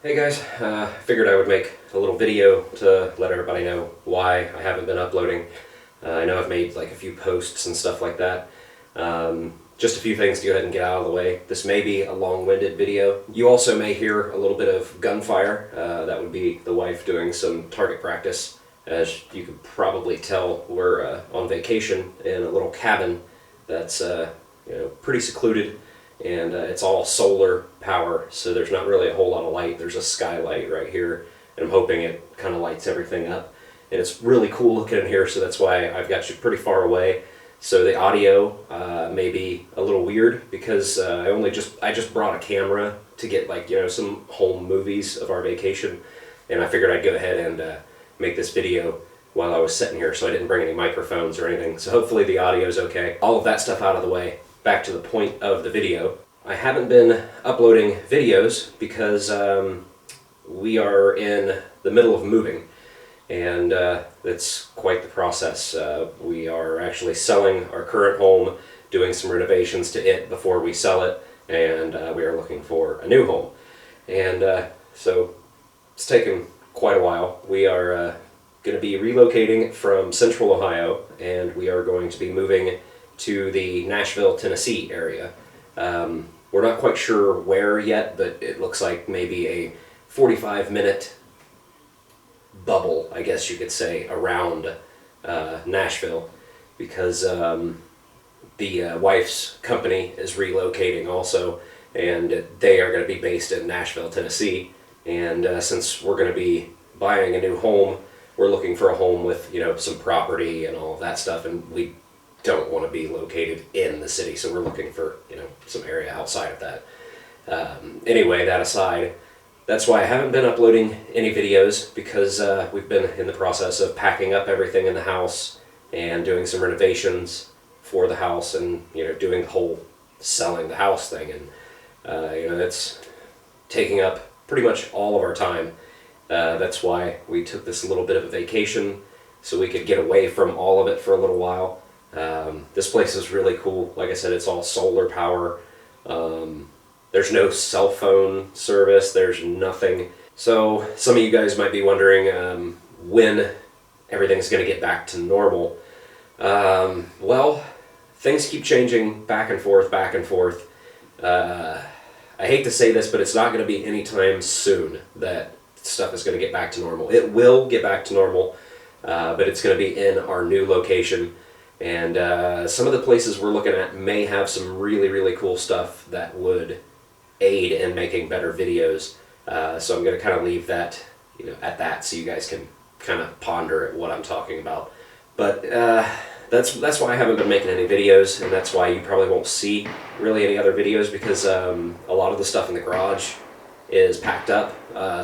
Hey guys, figured I would make a little video to let everybody know why I haven't been uploading. I know I've made like a few posts and stuff like that. Just a few things to go ahead and get out of the way. This may be a long-winded video. You also may hear a little bit of gunfire. That would be the wife doing some target practice. As you could probably tell, we're on vacation in a little cabin that's pretty secluded. And it's all solar power, so there's not really a whole lot of light. There's a skylight right here, and I'm hoping it kind of lights everything up. And it's really cool looking in here, so that's why I've got you pretty far away. So the audio may be a little weird because I just brought a camera to get some home movies of our vacation, and I figured I'd go ahead and make this video while I was sitting here, so I didn't bring any microphones or anything. So hopefully the audio is okay. All of that stuff out of the way. Back to the point of the video. I haven't been uploading videos because we are in the middle of moving, and it's quite the process. We are actually selling our current home, doing some renovations to it before we sell it, and we are looking for a new home. And so it's taken quite a while. We are going to be relocating from Central Ohio, and we are going to be moving to the Nashville, Tennessee area. We're not quite sure where yet, but it looks like maybe a 45-minute bubble, I guess you could say, around Nashville, because the wife's company is relocating also, and they are going to be based in Nashville, Tennessee. And since we're going to be buying a new home, we're looking for a home with some property and all of that stuff, and we don't want to be located in the city, so we're looking for some area outside of that. Anyway, that aside, that's why I haven't been uploading any videos, because we've been in the process of packing up everything in the house and doing some renovations for the house, and doing the whole selling the house thing, and it's taking up pretty much all of our time. That's why we took this little bit of a vacation, so we could get away from all of it for a little while. This place is really cool. Like I said, it's all solar power. There's no cell phone service. There's nothing. So some of you guys might be wondering when everything's going to get back to normal. Well, things keep changing back and forth, back and forth. I hate to say this, but it's not going to be anytime soon that stuff is going to get back to normal. It will get back to normal, but it's going to be in our new location. And some of the places we're looking at may have some really, really cool stuff that would aid in making better videos. So I'm going to kind of leave that, at that, so you guys can kind of ponder at what I'm talking about. But that's why I haven't been making any videos, and that's why you probably won't see really any other videos, because a lot of the stuff in the garage is packed up.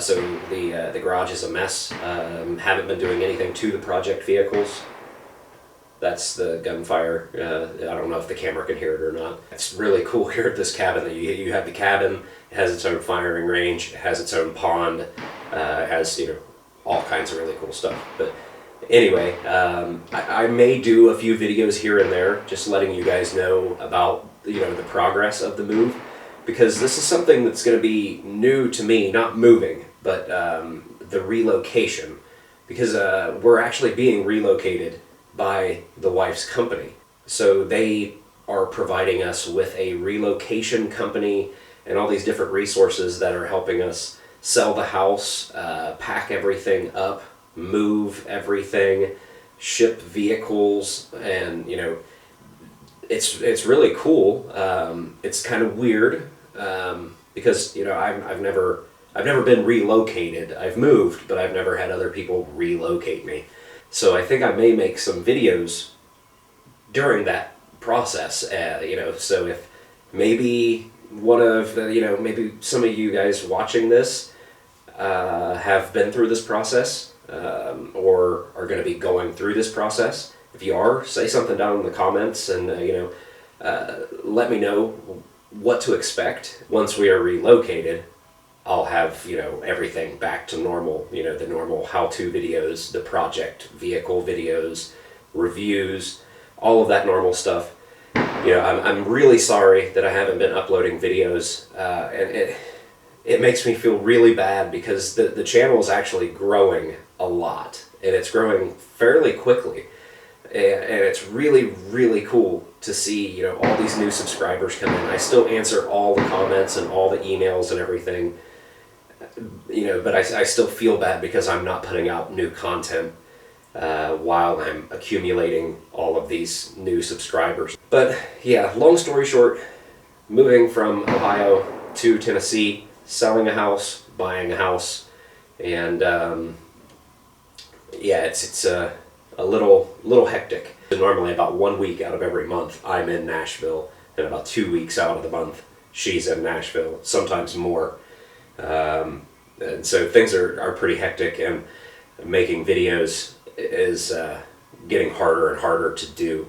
So the garage is a mess. Haven't been doing anything to the project vehicles. That's the gunfire. I don't know if the camera can hear it or not. It's really cool here at this cabin. You have the cabin, it has its own firing range, it has its own pond, it has all kinds of really cool stuff. But anyway, I may do a few videos here and there, just letting you guys know about the progress of the move, because this is something that's going to be new to me. Not moving, but the relocation, because we're actually being relocated by the wife's company. So they are providing us with a relocation company and all these different resources that are helping us sell the house, pack everything up, move everything, ship vehicles, and it's really cool. It's kind of weird because I've never been relocated. I've moved, but I've never had other people relocate me. So I think I may make some videos during that process, so if maybe one of maybe some of you guys watching this have been through this process, or are going to be going through this process. If you are, say something down in the comments, and let me know what to expect once we are relocated. I'll have, everything back to normal, the normal how-to videos, the project vehicle videos, reviews, all of that normal stuff. I'm really sorry that I haven't been uploading videos, and it makes me feel really bad because the channel is actually growing a lot, and it's growing fairly quickly. And it's really, really cool to see, you know, all these new subscribers come in. I still answer all the comments and all the emails and everything, you know, but I still feel bad because I'm not putting out new content while I'm accumulating all of these new subscribers. But yeah, long story short, moving from Ohio to Tennessee, selling a house, buying a house, and yeah, it's a little hectic. Normally about 1 week out of every month I'm in Nashville, and about 2 weeks out of the month she's in Nashville, sometimes more. And so things are pretty hectic, and making videos is getting harder and harder to do.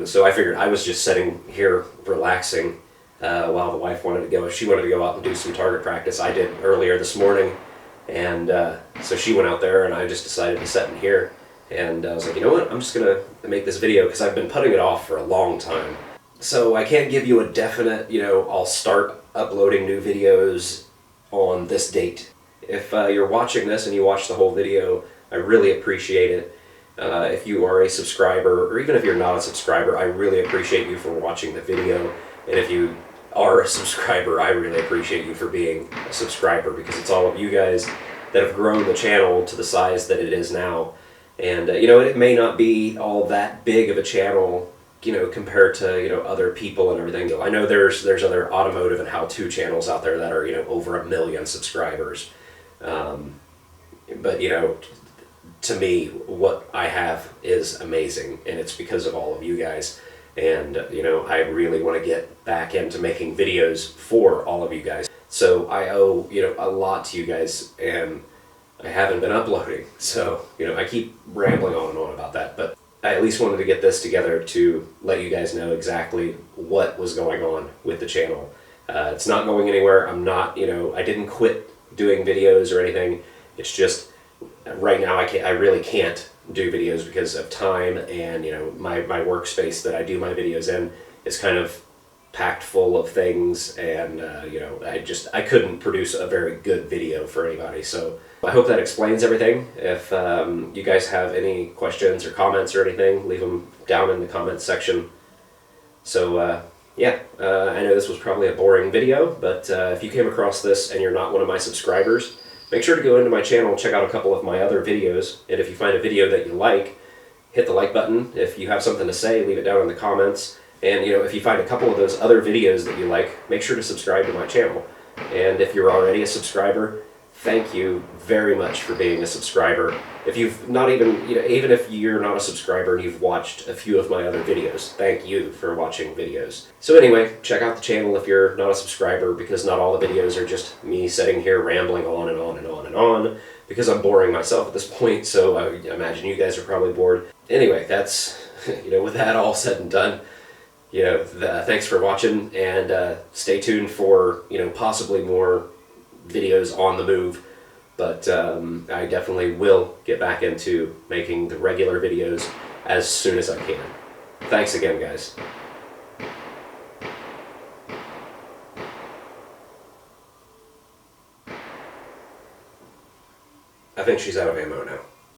So I figured I was just sitting here relaxing while the wife wanted to go. If she wanted to go out and do some target practice, I did earlier this morning, and so she went out there, and I just decided to sit in here. And I was like, you know what, I'm just gonna make this video because I've been putting it off for a long time. So I can't give you a definite, you know, I'll start uploading new videos on this date. If you're watching this and you watch the whole video, I really appreciate it. If you are a subscriber, or even if you're not a subscriber, I really appreciate you for watching the video. And if you are a subscriber, I really appreciate you for being a subscriber, because it's all of you guys that have grown the channel to the size that it is now. And you know, it may not be all that big of a channel, you know, compared to, you know, other people and everything. I know there's other automotive and how-to channels out there that are, you know, over 1 million subscribers. But you know, to me, what I have is amazing, and it's because of all of you guys. And you know, I really want to get back into making videos for all of you guys. So I owe, you know, a lot to you guys, and I haven't been uploading. So, you know, I keep rambling on and on about that, but I at least wanted to get this together to let you guys know exactly what was going on with the channel. It's not going anywhere. I'm not, you know, I didn't quit doing videos or anything. It's just right now I really can't do videos because of time, and you know, my workspace that I do my videos in is kind of packed full of things, and you know, I couldn't produce a very good video for anybody. So I hope that explains everything. If you guys have any questions or comments or anything, leave them down in the comments section. So yeah, I know this was probably a boring video, but if you came across this and you're not one of my subscribers, make sure to go into my channel and check out a couple of my other videos. And if you find a video that you like, hit the like button. If you have something to say, leave it down in the comments. And you know, if you find a couple of those other videos that you like, make sure to subscribe to my channel. And if you're already a subscriber, thank you very much for being a subscriber. If you've not even, you know, even if you're not a subscriber and you've watched a few of my other videos, thank you for watching videos. So anyway, check out the channel if you're not a subscriber, because not all the videos are just me sitting here rambling on and on and on and on, because I'm boring myself at this point, so I imagine you guys are probably bored. Anyway, that's, you know, with that all said and done, you know, thanks for watching, and stay tuned for, you know, possibly more videos on the move. But I definitely will get back into making the regular videos as soon as I can. Thanks again, guys. I think she's out of ammo now.